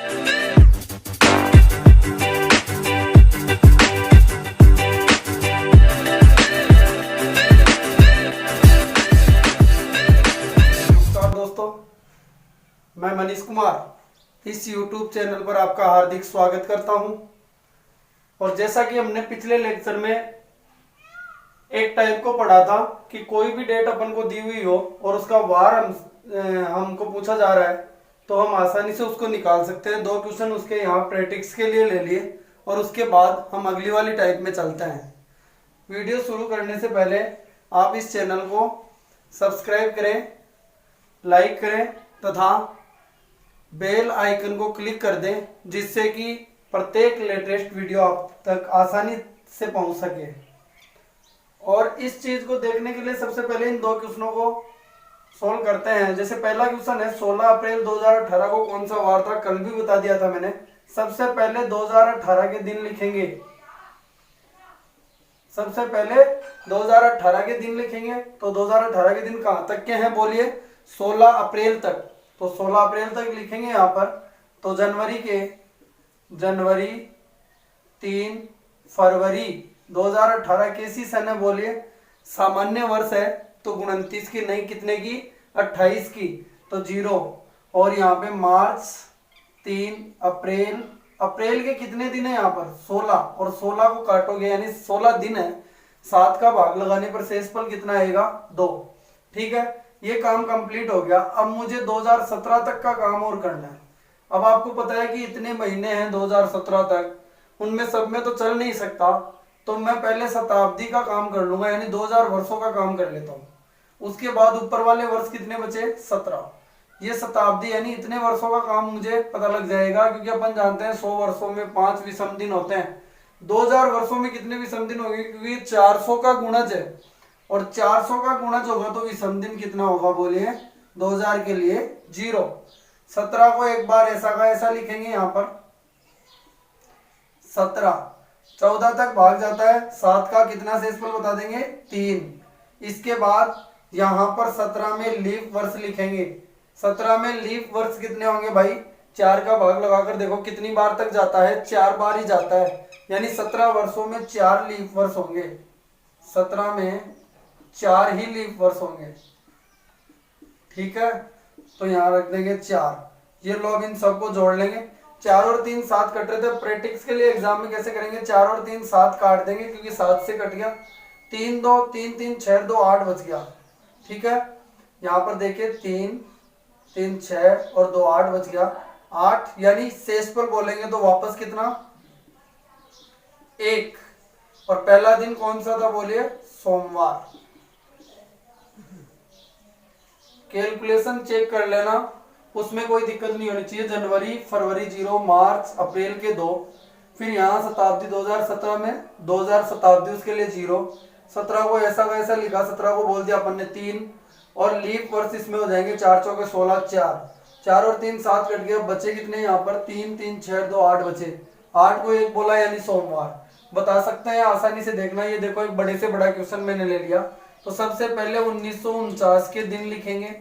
मैं मनीष कुमार इस YouTube channel पर आपका हार्दिक स्वागत करता हूं। और जैसा कि हमने पिछले लेक्चर में एक टाइप को पढ़ा था कि कोई भी डेट अपन को दी हुई हो और उसका वार हमको पूछा जा रहा है तो हम आसानी से उसको निकाल सकते हैं। 2 क्वेश्चन उसके यहाँ प्रैक्टिस के लिए ले लिए और उसके बाद हम अगली वाली टाइप में चलते हैं। वीडियो शुरू करने से पहले आप इस चैनल को सब्सक्राइब करें, लाइक करें तथा बेल आइकन को क्लिक कर दें, जिससे कि प्रत्येक लेटेस्ट वीडियो आप तक आसानी से पहुंच सके। और इस चीज को देखने के लिए सबसे पहले इन 2 क्वेश्चनों को सॉल्व करते हैं। जैसे पहला क्वेश्चन है 16 अप्रैल 2018 को कौन सा वार था, कल भी बता दिया था मैंने। सबसे पहले 2018 के दिन लिखेंगे। सबसे पहले 2018 के दिन लिखेंगे। तो 2018 के दिन कहां तक के हैं बोलिए, 16 अप्रैल तक। तो 16 अप्रैल तक लिखेंगे यहाँ पर। तो जनवरी 3 फरवरी 2018 कैसी सन है बोलिए, सामान्य वर्ष है तो 29 की नहीं, कितने की, 28 की, तो 0। और यहाँ पे मार्च 3 अप्रैल, अप्रैल के कितने दिन है यहाँ पर, 16, और 16 को काटोगे यानी 16 दिन है। 7 का भाग लगाने पर शेषफल कितना आएगा, 2। ठीक है, ये काम कंप्लीट हो गया। अब मुझे 2017 तक का काम और करना है। अब आपको पता है कि इतने महीने हैं 2017 तक, उनमें सब में तो चल नहीं सकता, तो मैं पहले शताब्दी का काम कर लूंगा, यानी 2000 वर्षों का काम कर लेता हूँ। उसके बाद ऊपर वाले वर्ष कितने बचे, 17। ये शताब्दी यानी इतने वर्षों का काम मुझे पता लग जाएगा, क्योंकि अपन जानते हैं 100 वर्षों में 5 विषम दिन होते हैं। 2000 वर्षों में कितने विषम दिन होंगे, क्योंकि 400 का गुणज है, और 400 का गुणज होगा तो विषम दिन कितना होगा बोलिए, 2000 के लिए 0। 17 को एक बार ऐसा का ऐसा लिखेंगे यहाँ पर, 17। 14 तक भाग जाता है, 7 का कितना शेषफल बता देंगे, 3। इसके बाद यहाँ पर 17 में लीप वर्ष लिखेंगे। 17 में लीप वर्ष कितने होंगे भाई, 4 का भाग लगाकर देखो कितनी बार तक जाता है, 4 बार ही जाता है, यानी 17 वर्षों में 4 लीप वर्ष होंगे। 17 में 4 ही लीप वर्ष होंगे। ठीक है, तो यहाँ रख देंगे 4। ये लोग इन सबको जोड़ लेंगे। 4 और 3 7 कट रहे थे, प्रैक्टिस के लिए एग्जाम में कैसे करेंगे, 4 और 3 7 काट देंगे, क्योंकि 7 से कट गया। 3 2 3 3 6 2 8 बच गया। ठीक है, यहाँ पर देखिए 3 3 6 और 2 8 बच गया, 8। यानी शेषफल बोलेंगे तो वापस कितना, 1। और पहला दिन कौन सा था बोलिए, सोमवार। कैलकुलेशन चेक कर लेना, उसमें कोई दिक्कत नहीं होनी चाहिए। जनवरी फरवरी 0, मार्च अप्रैल के 2, फिर यहाँ शताब्दी 2017 में 2000 शताब्दी उसके लिए 0। 17 को ऐसा का ऐसा लिखा, 17 को बोल दिया अपन ने 3, और लीप वर्ष इसमें हो जाएंगे 4 चौके 16, 4 और 3 7 कट गए, बचे कितने यहाँ पर, 3 3 6 2 8 बचे। 8 को 1 बोला यानी सोमवार। बता सकते हैं आसानी से, देखना। ये देखो एक बड़े से बड़ा क्वेश्चन मैंने ले लिया। तो सबसे पहले 1949 के दिन लिखेंगे।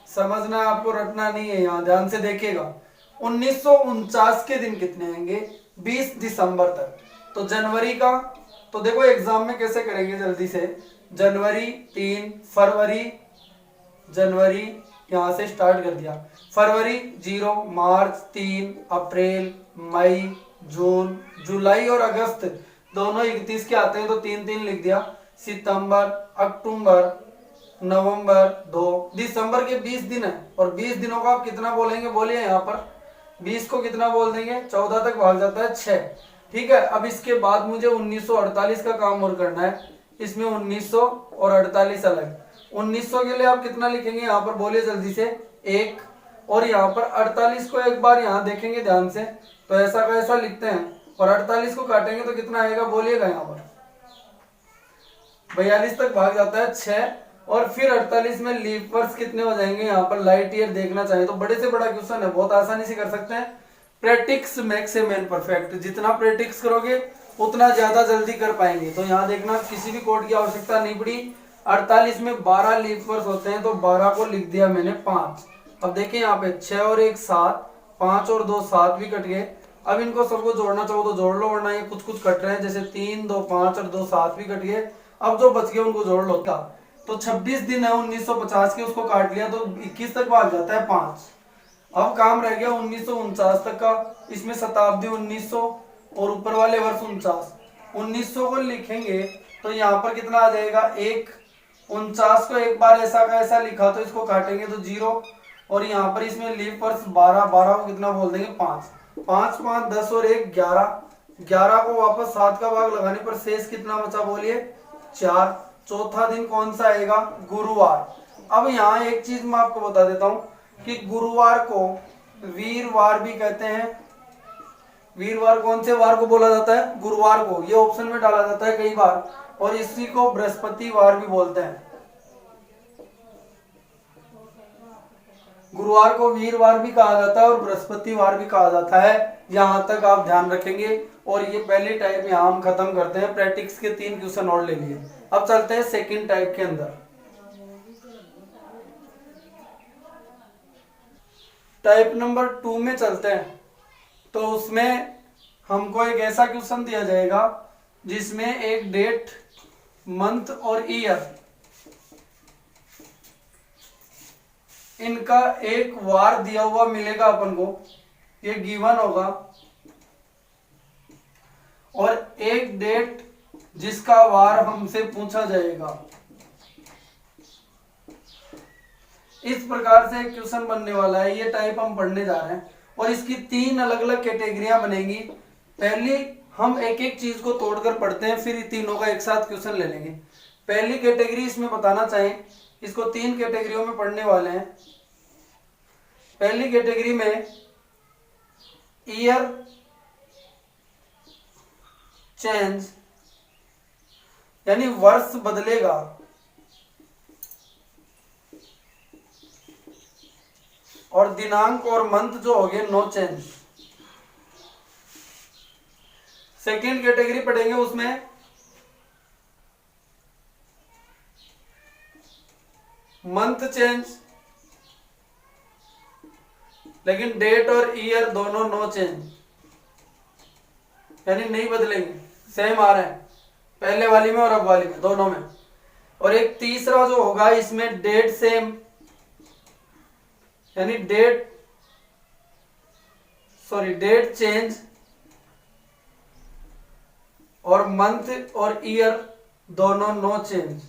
समझना, आपको रटना नहीं है, यहाँ ध्यान से देखिएगा। 1949 के दिन कितने आएंगे, 20 दिसंबर तक। तो जनवरी का, तो देखो एग्जाम में कैसे करेंगे जल्दी से। जनवरी 3, फरवरी, जनवरी यहाँ से स्टार्ट कर दिया, फरवरी 0, मार्च 3, अप्रैल, मई, जून, जुलाई और अगस्त दोनों 31 के आते हैं तो 3 3 लिख दिया। सितंबर, अक्टूबर, नवंबर 2, दिसंबर के 20 दिन है, और 20 दिनों को आप कितना बोलेंगे बोलिए, यहाँ पर 20 को कितना बोल देंगे, 14 तक भाग जाता है 6। ठीक है, अब इसके बाद मुझे 1948 का काम और करना है। इसमें 1900 और 48 अलग। 1900 के लिए आप कितना लिखेंगे यहाँ पर बोलिए जल्दी से, 1। और यहाँ पर 48 को एक बार यहाँ देखेंगे ध्यान से, तो ऐसा का ऐसा लिखते हैं, और 48 को काटेंगे तो कितना आएगा बोलिएगा, यहाँ पर 42 तक भाग जाता है 6। और फिर 48 में लीप वर्ष कितने हो जाएंगे, यहाँ पर लाइट ईयर देखना चाहिए। तो बड़े से बड़ा क्वेश्चन है, बहुत आसानी से कर सकते हैं। Practice makes a man perfect, जितना प्रैक्टिस करोगे उतना ज्यादा जल्दी कर पाएंगे। तो यहाँ देखना, किसी भी कोड की आवश्यकता नहीं पड़ी। 48 में 12 लीप वर्ष होते हैं, तो 12 को लिख दिया मैंने 5। अब देखिए यहाँ पे 6 और 1 7, 5 और 2 7 भी कट गए। अब इनको सबको जोड़ना चाहो तो जोड़ लो, वरना ये कुछ कुछ कट रहे हैं, जैसे 3 2 5 और 2 7 भी कट गए। अब जो बच गए उनको जोड़ लो। तो 26 दिन है 1950 के, उसको काट लिया तो 21 तक भाग जाता है 5। अब काम रह गया 1949 तक का, इसमें शताब्दी 1900 और ऊपर वाले वर्ष 49। 1900 को लिखेंगे तो यहाँ पर कितना आ जाएगा 1। 49 को एक बार ऐसा का ऐसा लिखा तो इसको काटेंगे तो 0, और यहाँ पर इसमें लीप वर्ष 12, 12 को कितना बोल देंगे 5। 5 5 10 और 1 11, 11 को वापस 7 का भाग लगाने पर शेष कितना बचा बोलिए 4। चौथा दिन कौन सा आएगा गुरुवार। अब यहाँ एक चीज मैं आपको बता देता हूँ कि गुरुवार को वीरवार भी कहते हैं। वीरवार कौन से वार को बोला जाता है गुरुवार को, ये ऑप्शन में डाला जाता है कई बार, और इसी को बृहस्पतिवार भी बोलते हैं। गुरुवार को वीरवार भी कहा जाता है और बृहस्पतिवार भी कहा जाता है, यहां तक आप ध्यान रखेंगे। और ये पहली टाइप यहां हम खत्म करते हैं, प्रैक्टिस के 3 क्वेश्चन और ले लिए। अब चलते हैं सेकंड टाइप के अंदर। टाइप नंबर 2 में चलते हैं। तो उसमें हमको एक ऐसा क्वेश्चन दिया जाएगा जिसमें एक डेट, मंथ और ईयर, इनका एक वार दिया हुआ मिलेगा अपन को, ये गिवन होगा, और एक डेट जिसका वार हमसे पूछा जाएगा। इस प्रकार से एक क्वेश्चन बनने वाला है, ये टाइप हम पढ़ने जा रहे हैं। और इसकी 3 अलग अलग कैटेगरियां बनेंगी। पहली हम एक एक चीज को तोड़कर पढ़ते हैं, फिर तीनों का एक साथ क्वेश्चन ले लेंगे। पहली कैटेगरी इसमें बताना चाहें, इसको 3 कैटेगरियों में पढ़ने वाले हैं। पहली कैटेगरी में ईयर चेंज, यानी वर्ष बदलेगा, और दिनांक और मंथ जो हो गए नो चेंज। सेकेंड कैटेगरी पढ़ेंगे, उसमें मंथ चेंज, लेकिन डेट और ईयर दोनों नो चेंज, यानी नहीं बदलेंगे, सेम आ रहे हैं पहले वाली में और अब वाली में, दोनों में। और एक तीसरा जो होगा इसमें डेट सेम, यानी डेट चेंज, और मंथ और ईयर दोनों नो चेंज।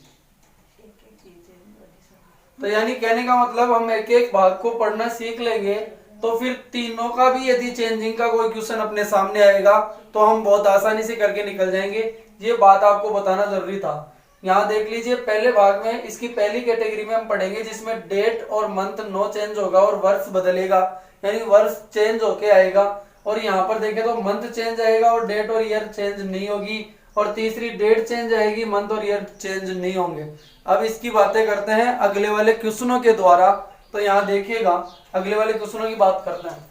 तो यानी कहने का मतलब हम एक एक भाग को पढ़ना सीख लेंगे तो फिर तीनों का भी यदि चेंजिंग का कोई क्वेश्चन अपने सामने आएगा तो हम बहुत आसानी से करके निकल जाएंगे। ये बात आपको बताना जरूरी था। यहाँ देख लीजिए, पहले भाग में इसकी पहली कैटेगरी में हम पढ़ेंगे जिसमें डेट और मंथ नो चेंज होगा और वर्ष बदलेगा, यानी वर्ष चेंज होके आएगा। और यहाँ पर देखें तो मंथ चेंज आएगा और डेट और ईयर चेंज नहीं होगी, और तीसरी डेट चेंज आएगी, मंथ और ईयर चेंज नहीं होंगे। अब इसकी बातें करते हैं अगले वाले क्वेश्चनों के द्वारा। तो यहाँ देखिएगा, अगले वाले क्वेश्चनों की बात करते हैं।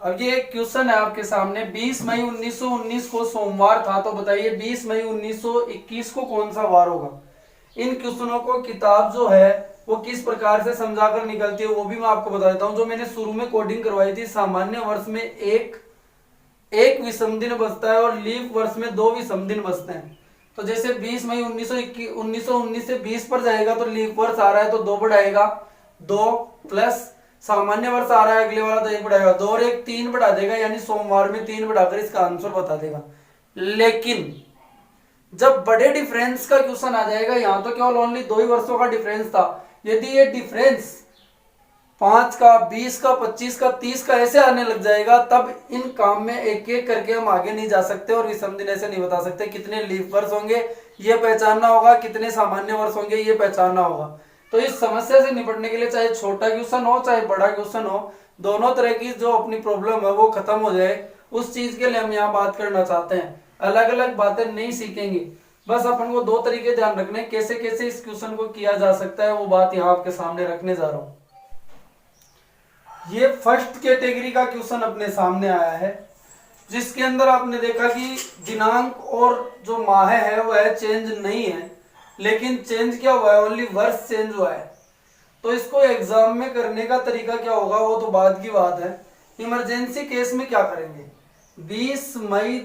अब ये एक क्वेश्चन है आपके सामने, 20 मई 1919 को सोमवार था, तो बताइए 20 मई 1921 को कौन सा वार होगा। इन क्वेश्चनों को किताब जो है वो किस प्रकार से समझाकर निकलती है वो भी मैं आपको बता देता हूं। जो मैंने शुरू में कोडिंग करवाई थी, सामान्य वर्ष में एक विषम दिन बचता है और लीप वर्ष में 2 विषम दिन बचते हैं। तो जैसे 20 मई 1919 से 20 पर जाएगा तो लीप वर्ष आ रहा है तो 2 बढ़ाएगा, 2 प्लस सामान्य वर्ष आ रहा है अगले वाला तो 1 बढ़ाएगा, 2 और 1 3 बढ़ा देगा, यानी सोमवार में 3 बढ़ाकर इसका आंसर बता देगा। लेकिन जब बड़े डिफरेंस का क्वेश्चन आ जाएगा, यहाँ तो केवल ओनली 2 ही वर्षों का डिफरेंस था, यदि ये डिफरेंस 5 का 20 का 25 का 30 का ऐसे आने लग जाएगा, तब इन काम में एक एक करके हम आगे नहीं जा सकते और विषम दिन ऐसे नहीं बता सकते। कितने लीप वर्ष होंगे ये पहचानना होगा, कितने सामान्य वर्ष होंगे ये पहचानना होगा। तो इस समस्या से निपटने के लिए चाहे छोटा क्वेश्चन हो चाहे बड़ा क्वेश्चन हो, दोनों तरह की जो अपनी प्रॉब्लम है वो खत्म हो जाए, उस चीज के लिए हम यहाँ बात करना चाहते हैं। अलग अलग बातें नहीं सीखेंगे, बस अपन को 2 तरीके ध्यान रखने, कैसे कैसे इस क्वेश्चन को किया जा सकता है वो बात यहाँ आपके सामने रखने जा रहा हूँ। ये फर्स्ट कैटेगरी का क्वेश्चन अपने सामने आया है, जिसके अंदर आपने देखा कि दिनांक और जो माह है वह चेंज नहीं है, लेकिन चेंज क्या हुआ है, ओनली वर्ष चेंज हुआ है। तो इसको एग्जाम में करने का तरीका क्या होगा वो तो बाद की बात है। इमरजेंसी केस में क्या करेंगे, 20 मई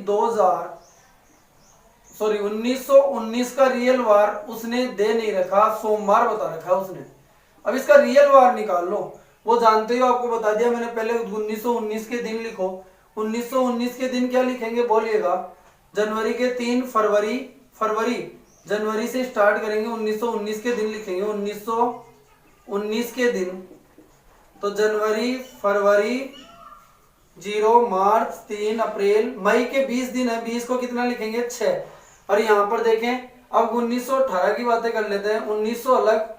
1919 का रियल वार उसने दे नहीं रखा, सोमवार बता रखा उसने। अब इसका रियल वार निकाल लो, वो जानते हो, आपको बता दिया मैंने पहले। 1919 के दिन लिखो। 1919 के दिन क्या लिखेंगे बोलिएगा, जनवरी के 3, फरवरी जनवरी से स्टार्ट करेंगे, 1919 के दिन लिखेंगे। 1919 के दिन तो जनवरी, फरवरी 0, मार्च 3, अप्रैल, मई के 20 दिन है, 20 को कितना लिखेंगे 6। और यहाँ पर देखें, अब 1918 की बातें कर लेते हैं। 1900 अलग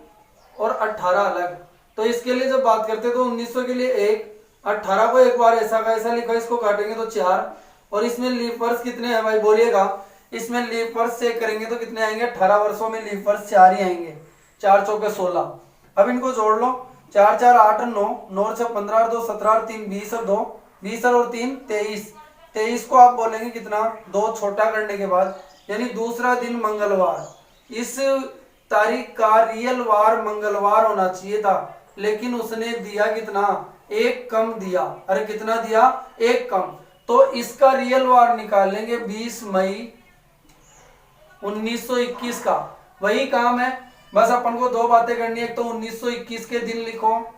और 18 अलग। तो इसके लिए जब बात करते हैं तो 1900 के लिए 1, 18 को एक बार ऐसा का ऐसा लिखा, इसको काटेंगे तो 4। और इसमें लीप वर्ष कितने हैं भाई बोलिएगा, इसमें लीप वर्ष चेक करेंगे तो कितने आएंगे, 18 वर्षों में लीप वर्ष 4 ही आएंगे। 4 चौके 16। अब इनको जोड़ लो, 4 4 8 9, 9 6 15 और 2 17 और 3 20 और 2 20 और 3 23। 23 को आप बोलेंगे कितना, 2 छोटा करने के बाद, यानी दूसरा दिन मंगलवार। इस तारीख का रियल वार मंगलवार होना चाहिए था, लेकिन उसने दिया कितना, 1 कम दिया। अरे कितना दिया, 1 कम। तो इसका रियल वार निकाल लेंगे 20 मई 1921 का। वही काम है, बस अपन को 2 बातें करनी है। एक तो 1921 के दिन लिखो,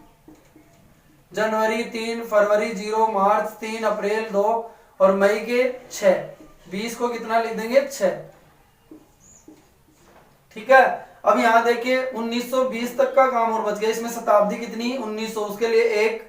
जनवरी 3, फरवरी 0, मार्च 3, अप्रैल 2 और मई के 6। 20 को कितना लिख देंगे 6। ठीक है। अब यहां देखिए 1920 तक का काम और बच गया। इसमें शताब्दी कितनी, 1900, उसके लिए 1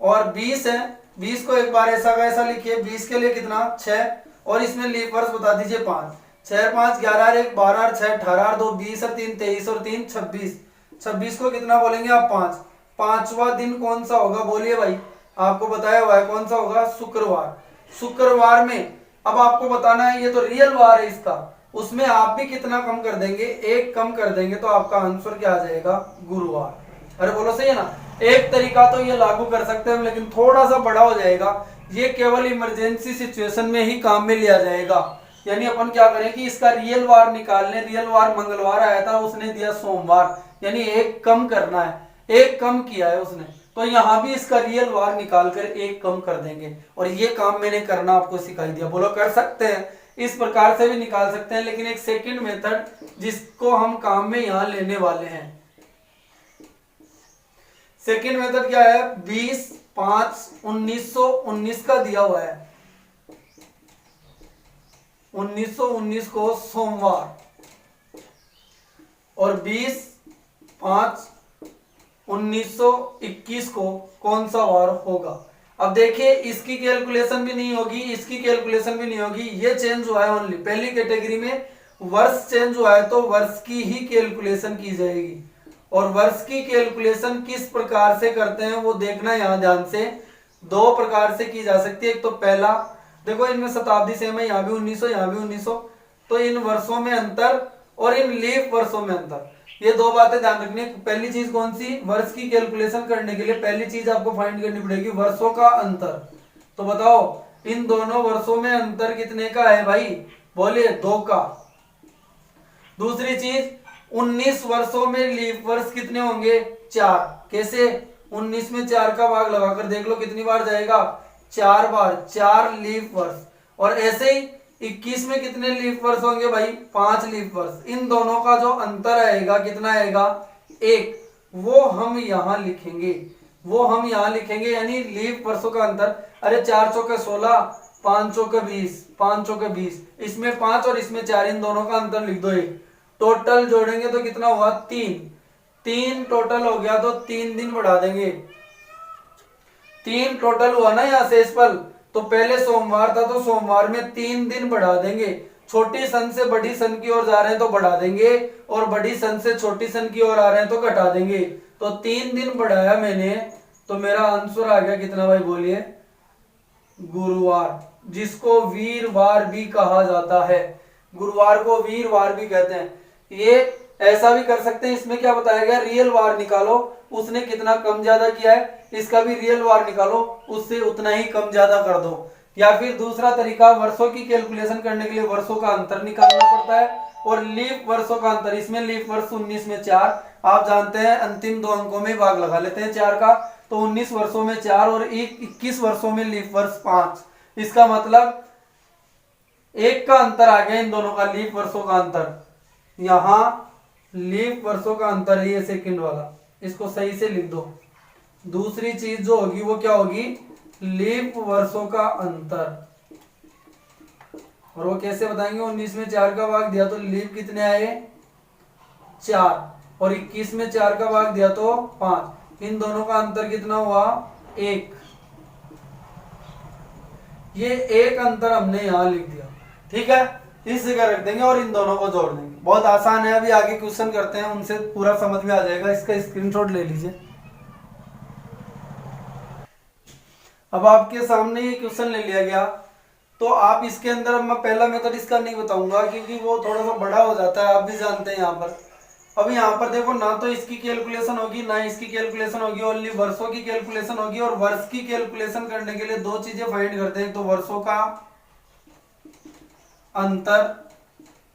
और 20 है। 20 को एक बार ऐसा का ऐसा लिखिए, 20 के लिए कितना 6 और इसमें लीप वर्ष बता दीजिए 5। 6 5 11 1 12 और 6 18 और 2 20 और 3 23 और 3 26। 26 को कितना बोलेंगे आप 5। पांचवा दिन कौन सा होगा बोलिए भाई, आपको बताया हुआ है कौन सा होगा, शुक्रवार। शुक्रवार में अब आपको बताना है, ये तो रियल वार है इसका, उसमें आप भी कितना कम कर देंगे, 1 कम कर देंगे तो आपका आंसर क्या आ जाएगा, गुरुवार। अरे बोलो सही है ना। एक तरीका तो ये लागू कर सकते हैं हम, लेकिन थोड़ा सा बड़ा हो जाएगा। ये केवल इमरजेंसी सिचुएशन में ही काम में लिया जाएगा। यानी अपन क्या करें कि इसका रियल वार निकाल लें। रियल वार मंगलवार आया था, उसने दिया सोमवार, यानी 1 कम करना है, 1 कम किया है उसने। तो यहां भी इसका रियल वार निकाल कर 1 कम कर देंगे। और ये काम मैंने करना आपको सिखाई दिया। बोलो कर सकते हैं, इस प्रकार से भी निकाल सकते हैं, लेकिन एक सेकंड मेथड जिसको हम काम में यहां लेने वाले हैं। सेकंड मेथड क्या है, 20/5/1919 का दिया हुआ है। 1919 को सोमवार और 20/5/1921 को कौन सा वार होगा। अब देखिए इसकी कैलकुलेशन भी नहीं होगी, इसकी कैलकुलेशन भी नहीं होगी। ये चेंज हुआ है ओनली पहली कैटेगरी में, वर्ष चेंज हुआ है तो वर्ष की ही कैलकुलेशन की जाएगी। और वर्ष की कैलकुलेशन किस प्रकार से करते हैं वो देखना यहां ध्यान से। 2 प्रकार से की जा सकती है। एक तो पहला देखो, इनमें शताब्दी सेम है, यहाँ भी 1900 यहाँ भी 1900, तो इन वर्षों में अंतर और इन लीप वर्षों में अंतर, ये 2 बातें ध्यान रखनी है। पहली चीज कौन सी, वर्ष की कैलकुलेशन करने के लिए पहली चीज आपको फाइंड करनी पड़ेगी वर्षों का अंतर। तो बताओ इन दोनों वर्षों में अंतर कितने का है भाई, बोलिए 2 का। दूसरी चीज 19 वर्षों में लीप वर्ष कितने होंगे, 4। कैसे, 19 में 4 का भाग लगाकर देख लो कितनी बार जाएगा, 4 बार, 4 लीप वर्ष। और ऐसे ही 21 में कितने लीप वर्ष होंगे भाई, 5 लीप वर्ष। इन दोनों का जो अंतर आएगा कितना आएगा, 1, वो हम यहां लिखेंगे, वो हम यहां लिखेंगे, यानी लीप वर्षों का अंतर। अरे 4 चौके 16, 5 चौके 20, 5 चौके 20, इसमें 5 और इसमें 4, इन दोनों का अंतर लिख दो 1। टोटल जोड़ेंगे तो कितना हुआ, 3 टोटल हो गया, तो 3 दिन बढ़ा देंगे। 3 टोटल हुआ ना यहाँ से शेषफल, तो पहले सोमवार था तो सोमवार में 3 दिन बढ़ा देंगे। छोटी सन से बड़ी सन की ओर जा रहे हैं तो बढ़ा देंगे, और बड़ी सन से छोटी सन की ओर आ रहे हैं तो घटा देंगे। तो 3 दिन बढ़ाया मैंने, तो मेरा आंसर आ गया कितना भाई बोलिए, गुरुवार, जिसको वीरवार भी कहा जाता है। गुरुवार को वीरवार भी कहते हैं। ये ऐसा भी कर सकते हैं, इसमें क्या बताया गया, रियल वार निकालो, उसने कितना कम ज्यादा किया है, इसका भी रियल वार निकालो, उससे उतना ही कम ज्यादा कर दो। या फिर दूसरा तरीका, वर्षों की कैलकुलेशन करने के लिए वर्षों का अंतर निकालना पड़ता है और लीप वर्षों का अंतर, इसमें लीप वर्ष 19 में 4, आप जानते हैं अंतिम 2 अंकों में भाग लगा लेते हैं 4 का, तो 19 वर्षों में 4 और 21 वर्षों में लीप वर्ष 5। इसका मतलब 1 का अंतर आ गया इन दोनों का, लीप वर्षों का अंतर। यहां लीप वर्षों का अंतर है ये सेकंड वाला, इसको सही से लिख दो। दूसरी चीज जो होगी वो क्या होगी, लीप वर्षों का अंतर। और वो कैसे बताएंगे, 19 में 4 का भाग दिया तो लीप कितने आए 4, और 21 में 4 का भाग दिया तो 5, इन दोनों का अंतर कितना हुआ 1। ये एक अंतर हमने यहां लिख दिया, ठीक है, इस जगह रख देंगे और इन दोनों को जोड़ देंगे। बहुत आसान है, अभी आगे क्वेश्चन करते हैं, उनसे पूरा समझ में आ जाएगा। इसका स्क्रीनशॉट ले लीजिए। अब आपके सामने ये क्वेश्चन ले लिया गया, तो आप इसके अंदर, अब मैं पहला मेथड इसका नहीं बताऊंगा क्योंकि वो थोड़ा सा बड़ा हो जाता है, आप भी जानते हैं यहाँ पर। अब यहाँ पर देखो, ना तो इसकी कैलकुलेशन होगी ना इसकी कैलकुलेशन होगी, ओनली वर्षों की कैलकुलेशन होगी। और वर्ष की कैलकुलेशन करने के लिए 2 चीजें फाइंड करते हैं, तो वर्षों का अंतर,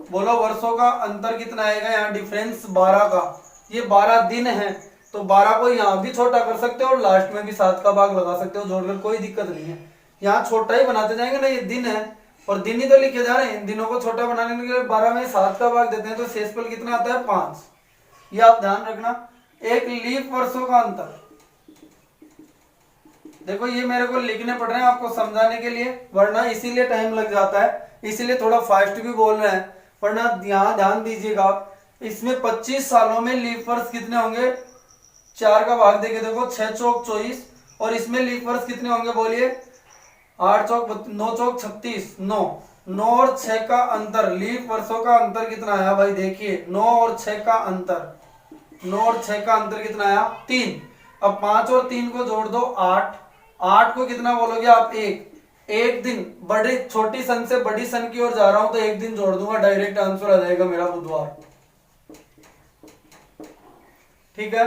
बोलो वर्षों का अंतर कितना आएगा, यहाँ डिफरेंस 12 का, ये 12 दिन है, तो 12 को यहाँ भी छोटा कर सकते हो और लास्ट में भी 7 का भाग लगा सकते हो जोड़कर, कोई दिक्कत नहीं है। यहाँ छोटा ही बनाते जाएंगे ना, ये दिन है और दिन ही तो लिखे जा रहे हैं, इन दिनों को छोटा बनाने के लिए 12 में 7 का भाग देते हैं, तो शेषफल कितना आता है 5। ये आप ध्यान रखना। एक लीप वर्षों का अंतर, देखो ये मेरे को लिखने पड़ रहे हैं आपको समझाने के लिए, वरना इसीलिए टाइम लग जाता है, इसीलिए थोड़ा फास्ट भी बोल रहे हैं, वरना यहाँ ध्यान दीजिएगा आप। इसमें 25 सालों में लीप वर्ष कितने होंगे, 4 का भाग देके देखो, 6 चौक 24, और इसमें लीप वर्ष कितने होंगे बोलिए, 8 चौक 9 चौक 36, 9 और 6 का अंतर, लीप वर्षों का अंतर कितना आया भाई, देखिए 9 और 6 का अंतर, 9 और 6 का अंतर कितना आया 3। अब 5 और 3 को जोड़ दो 8, 8 को कितना बोलोगे आप 1, एक दिन, बड़ी छोटी सन से बड़ी सन की ओर जा रहा हूं तो एक दिन जोड़ दूंगा, डायरेक्ट आंसर आ जाएगा मेरा बुधवार, ठीक है।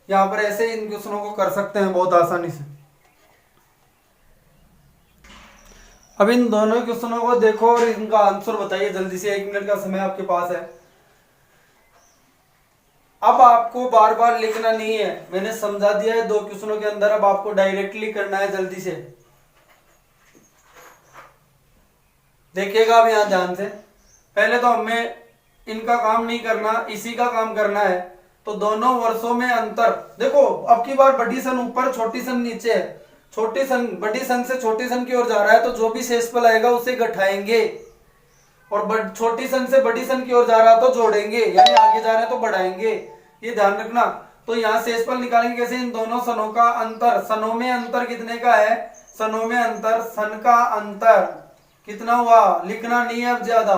यहां पर ऐसे इन क्वेश्चनों को कर सकते हैं बहुत आसानी से। अब इन दोनों क्वेश्चनों को देखो और इनका आंसर बताइए जल्दी से, 1 मिनट का समय आपके पास है। अब आपको बार बार लिखना नहीं है, मैंने समझा दिया है 2 क्वेश्चनों के अंदर, अब आपको डायरेक्टली करना है जल्दी से। देखिएगा अब यहां ध्यान से, पहले तो हमें इनका काम नहीं करना, इसी का काम करना है। तो दोनों वर्षों में अंतर देखो, अब की बार बड़ी सन ऊपर छोटी सन नीचे है, छोटी सन बड़ी सन से छोटी सन की ओर जा रहा है, तो जो भी शेषफल आएगा उसे घटाएंगे, और छोटी सन से बड़ी सन की ओर जा रहा तो जोड़ेंगे, यानी आगे जा रहे हैं तो बढ़ाएंगे, ये ध्यान रखना। तो यहाँ शेषफल निकालेंगे कैसे, इन दोनों सनों का अंतर, सनों में अंतर कितने का है, सनों में अंतर, सन का अंतर कितना हुआ, लिखना नहीं है अब ज्यादा,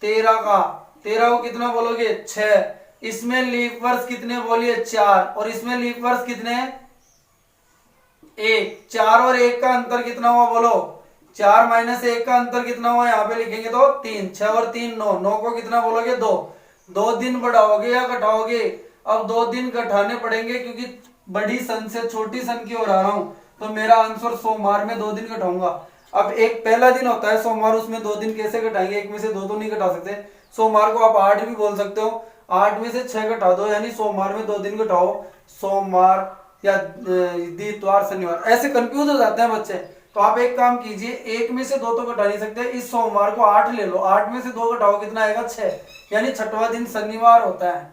13 का, 13 को कितना बोलोगे 6, इसमें लीप वर्ष कितने बोलिए 4, और इसमें लीप वर्ष कितने 1, 4 और 1 का अंतर कितना हुआ बोलो, 4 माइनस 1 का अंतर कितना हुआ, यहाँ पे लिखेंगे तो 3, 6 और 3 9, 9 को कितना बोलोगे 2, 2 दिन बढ़ाओगे या घटाओगे, अब 2 दिन घटाने पड़ेंगे क्योंकि बड़ी सन से छोटी सन की ओर आ रहा हूं, तो मेरा आंसर सोमवार में 2 दिन घटाऊंगा। अब एक पहला दिन होता है सोमवार, उसमें 2 दिन कैसे घटाएंगे, एक में से 2 तो नहीं घटा सकते, सोमवार को आप 8 भी बोल सकते हो, 8 में से 6 घटा दो, यानी सोमवार में 2 दिन घटाओ, सोमवार या इतवार शनिवार, ऐसे कंफ्यूज हो जाते हैं बच्चे। तो आप एक काम कीजिए, 1 में से 2 तो घटा नहीं सकते, इस सोमवार को 8 ले लो, 8 में से 2 घटाओ कितना आएगा 6, यानी 6वां दिन शनिवार होता है,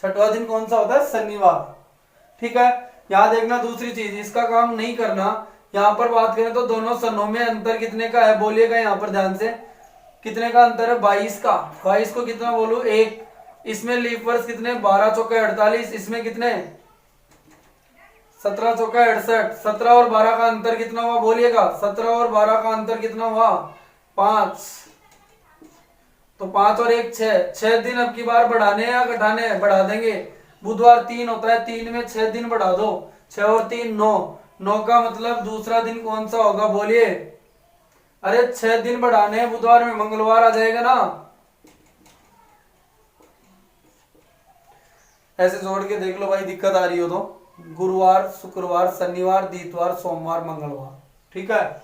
6वां दिन कौन सा होता है शनिवार, ठीक है। यहाँ देखना दूसरी चीज, इसका काम नहीं करना, यहाँ पर बात करें तो दोनों सनों में अंतर कितने का है बोलिएगा, यहाँ पर ध्यान से, कितने का अंतर है 22 का, 22 को कितना बोलू 1, इसमें लीप वर्ष कितने 12 चौका 48, इसमें कितने 17 चौका 68, 17 और 12 का अंतर कितना हुआ बोलिएगा, 17 और 12 का अंतर कितना हुआ 5, तो 5 और 1 6, 6 दिन अब की बार बढ़ाने या घटाने, बढ़ा देंगे, बुधवार 3 होता है, 3 में 6 दिन बढ़ा दो, 6 और 3 9, 9 का मतलब दूसरा दिन कौन सा होगा बोलिए, अरे 6 दिन बढ़ाने हैं, बुधवार में मंगलवार आ जाएगा ना, ऐसे जोड़ के देख लो भाई, दिक्कत आ रही हो तो गुरुवार, शुक्रवार, शनिवार, इतवार, सोमवार, मंगलवार। ठीक है,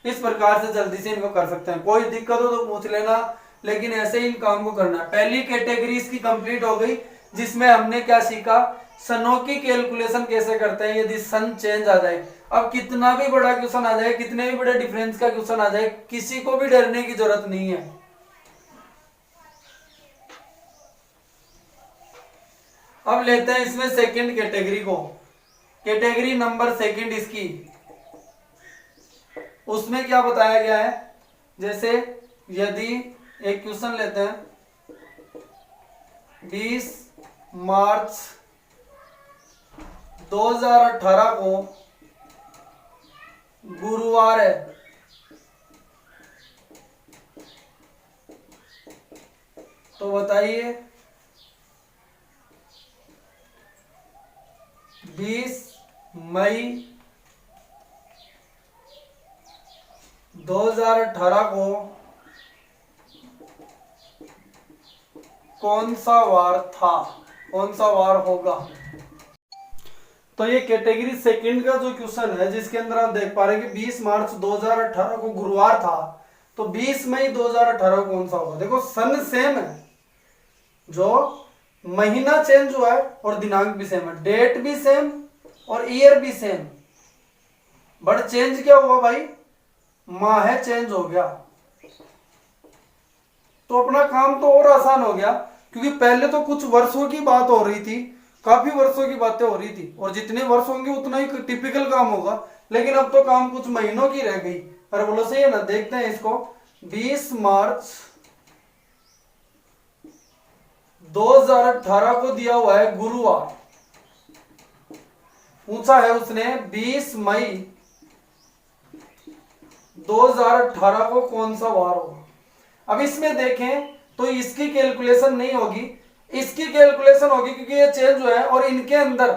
इस प्रकार से जल्दी से इनको कर सकते हैं। कोई दिक्कत हो तो पूछ लेना, लेकिन ऐसे ही इन काम को करना है। पहली कैटेगरी इसकी कंप्लीट हो गई, जिसमें हमने क्या सीखा, सनों की कैलकुलेशन कैसे करते हैं यदि सन चेंज आ जाए। अब कितना भी बड़ा क्वेश्चन आ जाए, कितने भी बड़े डिफरेंस का क्वेश्चन आ जाए, किसी को भी डरने की जरूरत नहीं है। अब लेते हैं इसमें सेकंड कैटेगरी को, कैटेगरी नंबर सेकंड इसकी। उसमें क्या बताया गया है, जैसे यदि एक क्वेश्चन लेते हैं, 20 मार्च 2018 को गुरुवार है, तो बताइए 20 मई 2018 को कौन सा वार था, कौन सा वार होगा। तो ये कैटेगरी सेकंड का जो क्वेश्चन है, जिसके अंदर आप देख पा रहे हैं कि 20 मार्च 2018 को गुरुवार था, तो 20 मई 2018 को कौन सा होगा। देखो सन सेम है, जो महीना चेंज हुआ है और दिनांक भी सेम है, डेट भी सेम और ईयर भी सेम, बट चेंज क्या हुआ भाई, माह चेंज हो गया। तो अपना काम तो और आसान हो गया, क्योंकि पहले तो कुछ वर्षों की बात हो रही थी, काफी वर्षों की बातें हो रही थी, और जितने वर्ष होंगे उतना ही टिपिकल काम होगा, लेकिन अब तो काम कुछ महीनों की रह गई। अरे बोलो सही है ना, देखते हैं इसको। 20 मार्च 2018 को दिया हुआ है गुरुवार, पूछा है उसने 20 मई 2018 को कौन सा वार होगा। अब इसमें देखें तो इसकी कैलकुलेशन नहीं होगी, इसकी कैलकुलेशन होगी, क्योंकि ये चेंज हुआ है और इनके अंदर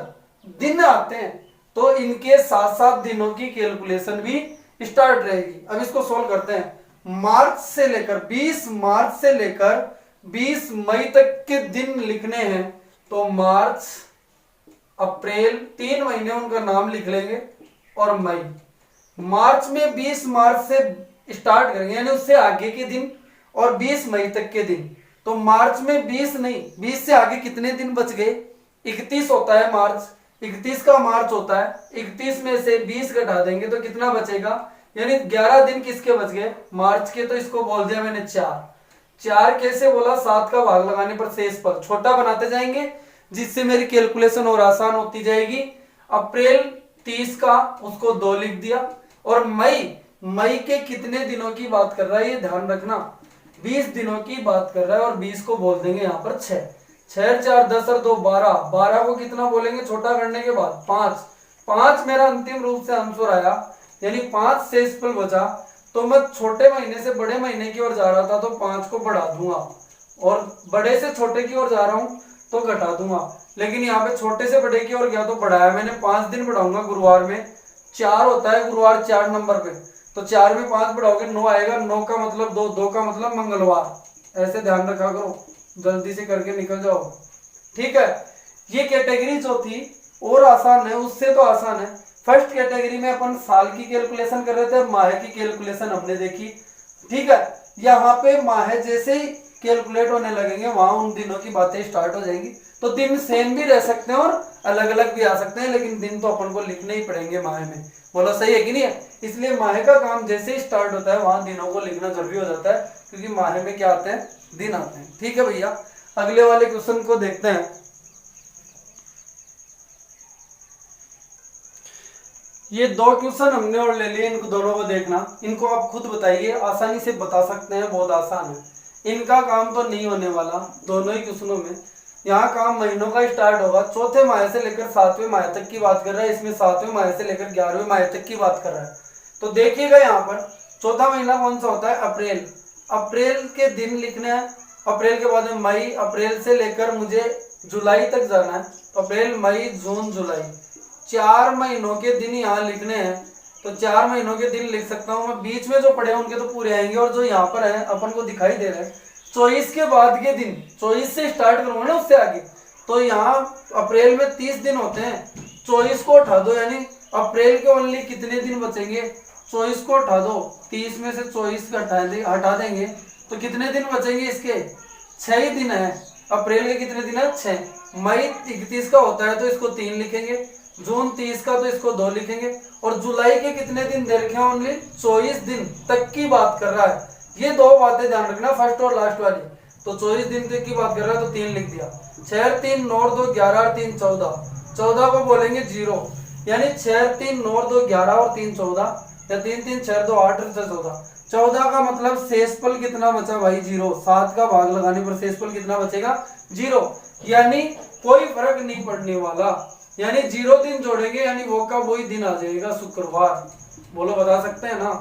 दिन आते हैं, तो इनके साथ साथ दिनों की कैलकुलेशन भी स्टार्ट रहेगी। अब इसको सोल्व करते हैं। मार्च से लेकर 20 मार्च से लेकर 20 मई तक के दिन लिखने हैं, तो मार्च, अप्रैल, 3 महीने उनका नाम लिख लेंगे, और मई। मार्च में 20 मार्च से स्टार्ट करेंगे, यानी उससे आगे के दिन, और 20 मई तक के दिन। तो मार्च में 20 नहीं, 20 से आगे कितने दिन बच गए, 31 होता है मार्च, 31 का मार्च होता है, 31 में से 20 घटा देंगे तो कितना बचेगा, यानी 11 दिन किसके बच गए, मार्च के। तो इसको बोल दिया मैंने 4 कैसे बोला, 7 का भाग लगाने पर शेष पर छोटा बनाते जाएंगे, जिससे मेरी कैलकुलेशन और आसान होती जाएगी। अप्रैल 30 का, उसको 2 लिख दिया, और मई के कितने दिनों की बात कर रहा है ये ध्यान रखना, 20 दिनों की बात कर रहा है, और 20 को बोल देंगे यहाँ पर 6, 6 4 10 और 2 12, 12 को कितना बोलेंगे छोटा करने के बाद 5 मेरा अंतिम रूप से आंसर आया, यानी 5 शेषफल बचा। तो मैं छोटे महीने से बड़े महीने की ओर जा रहा था, तो 5 को बढ़ा दूंगा, और बड़े से छोटे की ओर जा रहा हूं तो घटा दूंगा, लेकिन यहाँ पे छोटे से बड़े की ओर गया तो बढ़ाया मैंने, 5 दिन बढ़ाऊंगा। गुरुवार में 4 होता है, गुरुवार 4 नंबर पे, तो 4 में 5 बढ़ाओगे 9 आएगा, 9 का मतलब 2, 2 का मतलब मंगलवार। ऐसे ध्यान रखा करो, जल्दी से करके निकल जाओ। ठीक है, ये कैटेगरी जो थी और आसान है, उससे तो आसान है। फर्स्ट कैटेगरी में अपन साल की कैलकुलेशन कर रहे थे, माह की कैलकुलेशन हमने देखी। ठीक है, यहाँ पे माह जैसे ही कैलकुलेट होने लगेंगे, वहां उन दिनों की बातें स्टार्ट हो जाएंगी। तो दिन सेम भी रह सकते हैं और अलग अलग भी आ सकते हैं, लेकिन दिन तो अपन को लिखने ही पड़ेंगे माह में। बोलो सही है कि नहीं है। इसलिए माह का काम जैसे ही स्टार्ट होता है, वहां दिनों को लिखना जरूरी हो जाता है, क्योंकि माह में क्या आते हैं, दिन आते हैं। ठीक है भैया, अगले वाले क्वेश्चन को देखते हैं। ये 2 क्वेश्चन हमने और ले लिए, इनको दोनों को देखना, इनको आप खुद बताइए, आसानी से बता सकते हैं, बहुत आसान है, इनका काम तो नहीं होने वाला दोनों ही क्वेश्चनों में। यहाँ काम महीनों का स्टार्ट होगा, चौथे माह से लेकर 7वें माह तक की बात कर रहा है, इसमें 7वें माह से लेकर 11वें माह तक की बात कर रहा है। तो देखिएगा यहाँ पर चौथा महीना कौन सा होता है, अप्रैल। अप्रैल के दिन लिखने हैं, अप्रैल के बाद में मई, अप्रैल से लेकर मुझे जुलाई तक जाना है, तो अप्रैल मई जून जुलाई, 4 महीनों के दिन यहाँ लिखने हैं। तो 4 महीनों के दिन लिख सकता हूँ मैं, बीच में जो पड़े हैं उनके तो पूरे आएंगे, और जो यहाँ पर है अपन को दिखाई दे रहे हैं 24 के बाद के दिन, 24 से स्टार्ट करूंगा ना उससे आगे, तो यहाँ अप्रैल में 30 दिन होते हैं, 24 को उठा दो, यानी अप्रैल के ओनली कितने दिन बचेंगे, 24 को उठा दो, 30 में से 24 का हटा देंगे तो कितने दिन बचेंगे इसके, 6 ही दिन है। अप्रैल के कितने दिन है, 6। मई 31 का होता है तो इसको 3 लिखेंगे, जून 30 का तो इसको 2 लिखेंगे, और जुलाई के कितने दिन दे रखे हैं, ओनली 24 दिन तक की बात कर रहा है। ये दो बातें ध्यान रखना, फर्स्ट और लास्ट वाली। तो 24 दिन तक की बात कर रहा है तो 3 लिख दिया। 6 3 9 2 11 3 14, 14 को बोलेंगे 0, यानी 6 3 9 2 11 और 3 14, या 3 3 6 2 8 14। 14 का मतलब शेषफल कितना बचा भाई, 0। 7 का भाग लगाने पर शेषफल कितना बचेगा, 0, यानी कोई फर्क नहीं पड़ने वाला, यानी 0 दिन जोड़ेंगे यानी वो का वही दिन आ जाएगा, शुक्रवार। बोलो, बता सकते हैं ना।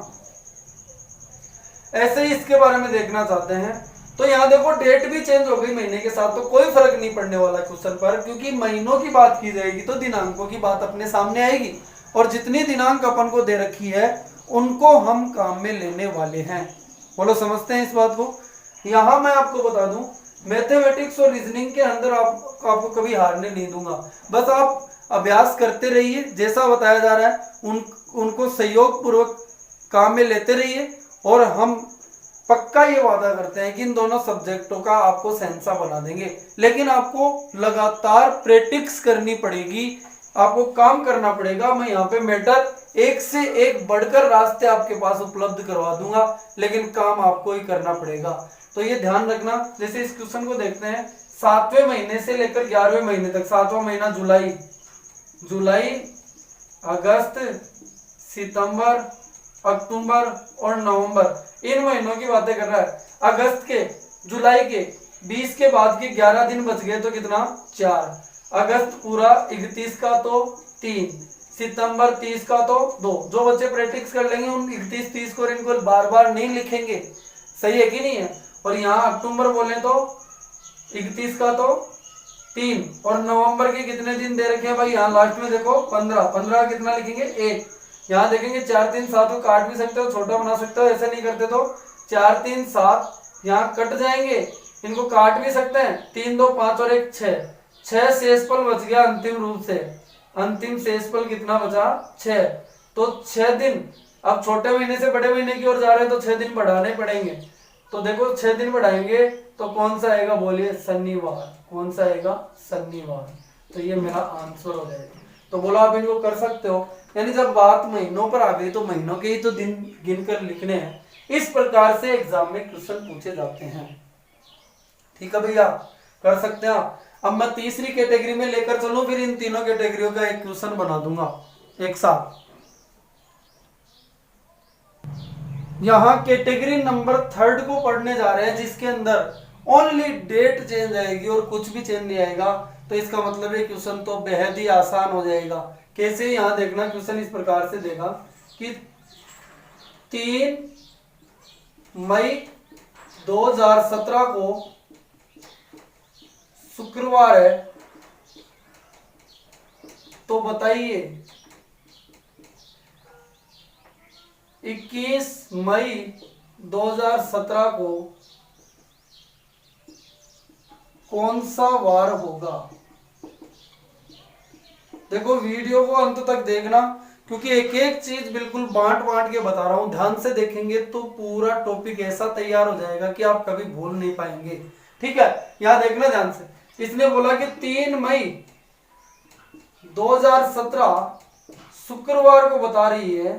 ऐसे ही इसके बारे में देखना चाहते हैं तो यहाँ देखो डेट भी चेंज हो गई महीने के साथ, तो कोई फर्क नहीं पड़ने वाला क्वेश्चन पर, क्योंकि महीनों की बात की जाएगी तो दिनांकों की बात अपने सामने आएगी, और जितनी दिनांक अपन को दे रखी है उनको हम काम में लेने वाले हैं। बोलो, समझते हैं इस बात को। यहाँ मैं आपको बता दूं, मैथमेटिक्स और रीजनिंग के अंदर आपको कभी हारने नहीं दूंगा, बस आप अभ्यास करते रहिए, जैसा बताया जा रहा है उनको सहयोग पूर्वक काम में लेते रहिए, और हम पक्का ये वादा करते हैं कि इन दोनों सब्जेक्टों का आपको सेंसा बना देंगे। लेकिन आपको लगातार प्रैक्टिस करनी पड़ेगी, आपको काम करना पड़ेगा। मैं यहाँ पे मैटर एक से एक बढ़कर रास्ते आपके पास उपलब्ध करवा दूंगा, लेकिन काम आपको ही करना पड़ेगा। तो ये ध्यान रखना। जैसे इस क्वेश्चन को देखते हैं, 7वें महीने से लेकर 11वें महीने तक, 7वां महीना जुलाई, अगस्त, सितंबर, अक्टूबर और नवंबर, इन महीनों की बातें कर रहा है। अगस्त के, जुलाई के 20 के बाद के 11 दिन बच गए तो कितना, 4। अगस्त पूरा 31 का तो 3, सितंबर 30 का तो 2। जो बच्चे प्रैक्टिस कर लेंगे उन 31 30 को इनको बार बार नहीं लिखेंगे, सही है कि नहीं है। और यहाँ अक्टूबर बोले तो 31 का तो 3, और नवंबर के कितने दिन दे रखे हैं भाई, यहाँ लास्ट में देखो 15, 15 कितना लिखेंगे, 1। यहाँ देखेंगे 4 3 7 को काट भी सकते हो, छोटा बना सकते हो, ऐसा नहीं करते तो 4 3 7 यहाँ कट जाएंगे, इनको काट भी सकते हैं, 3 2 5 और 1 6, 6 शेषफल बच गया अंतिम रूप से। अंतिम शेषफल कितना बचा, 6। तो 6 दिन, अब छोटे महीने से बड़े महीने की ओर जा रहे हैं तो 6 दिन बढ़ाने पड़ेंगे। तो देखो 6 दिन बढ़ाएंगे तो कौन सा आएगा, बोलिए, शनिवार। कौन सा आएगा, शनिवार। तो ये मेरा आंसर हो जाएगा। तो बोला, आप इनको कर सकते हो। यानी जब बात महीनों पर आ गई तो महीनों के ही तो दिन गिनकर लिखने हैं। इस प्रकार से एग्जाम में क्वेश्चन पूछे जाते हैं। ठीक है भैया, कर सकते हैं आप। अब मैं तीसरी कैटेगरी में लेकर चलूं, फिर इन तीनों कैटेगरियों का एक क्वेश्चन बना दूंगा एक साथ। यहाँ कैटेगरी नंबर 3 को पढ़ने जा रहे हैं, जिसके अंदर ओनली डेट चेंज आएगी और कुछ भी चेंज नहीं आएगा। तो इसका मतलब है क्वेश्चन तो बेहद ही आसान हो जाएगा। कैसे, यहाँ देखना, क्वेश्चन इस प्रकार से देगा कि 3 मई 2017 को शुक्रवार है, तो बताइए 21 मई 2017 को कौन सा वार होगा। देखो वीडियो को अंत तक देखना, क्योंकि एक एक चीज बिल्कुल बांट बांट के बता रहा हूं। ध्यान से देखेंगे तो पूरा टॉपिक ऐसा तैयार हो जाएगा कि आप कभी भूल नहीं पाएंगे। ठीक है, यहां देखना ध्यान से। इसने बोला कि 3 मई 2017 शुक्रवार को बता रही है,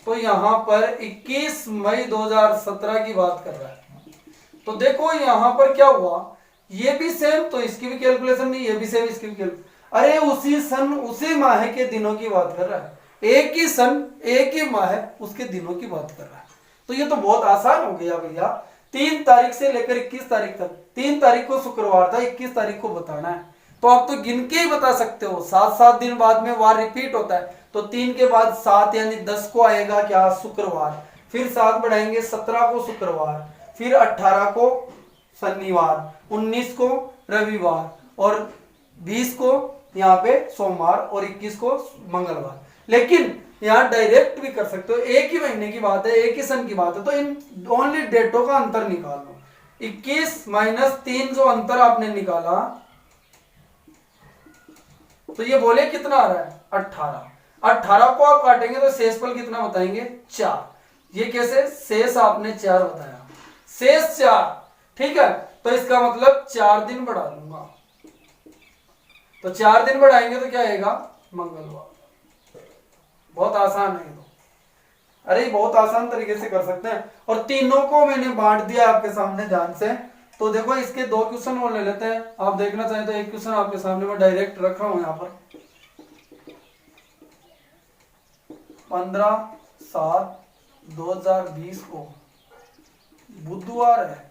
तो यहां पर 21 मई 2017 की बात कर रहा है। तो देखो यहां पर क्या हुआ, ये भी सेम, तो इसकी भी कैलकुलेशन नहीं, ये भी सेम, इसकी भी कैलकुलेशन। अरे उसी सन उसी माह के दिनों की बात कर रहा है, एक ही सन एक ही माह उसके दिनों की बात कर रहा है। तो ये तो बहुत आसान हो गया भैया। 3 तारीख से लेकर 21 तारीख तक, 3 तारीख को शुक्रवार था, 21 तारीख को बताना है। तो आप तो गिन के ही बता सकते हो, 7-7 दिन बाद में वार रिपीट होता है, तो 3 के बाद 7 यानी 10 को आएगा क्या, शुक्रवार। फिर 7 बढ़ाएंगे 17 को शुक्रवार, फिर 18 को शनिवार, 19 को रविवार, और 20 को यहाँ पे सोमवार, और 21 को मंगलवार। लेकिन यहाँ डायरेक्ट भी कर सकते हो, एक ही महीने की बात है, एक ही सन की बात है, तो इन ओनली डेटों का अंतर निकाल लो। 21 - 3 जो अंतर आपने निकाला, तो ये बोले कितना आ रहा है 18। 18 को आप काटेंगे तो शेषफल कितना बताएंगे 4। ये कैसे, शेष आपने 4 बताया, शेष 4, ठीक है। तो इसका मतलब 4 दिन बढ़ा लूंगा, तो 4 दिन बढ़ाएंगे तो क्या आएगा मंगलवार। बहुत आसान है तो, अरे बहुत आसान तरीके से कर सकते हैं। और तीनों को मैंने बांट दिया आपके सामने ध्यान से। तो देखो इसके 2 क्वेश्चन और ले लेते हैं, आप देखना चाहें तो एक क्वेश्चन आपके सामने मैं डायरेक्ट रख रहा हूं यहाँ पर। 15/7/2020 को बुधवार है,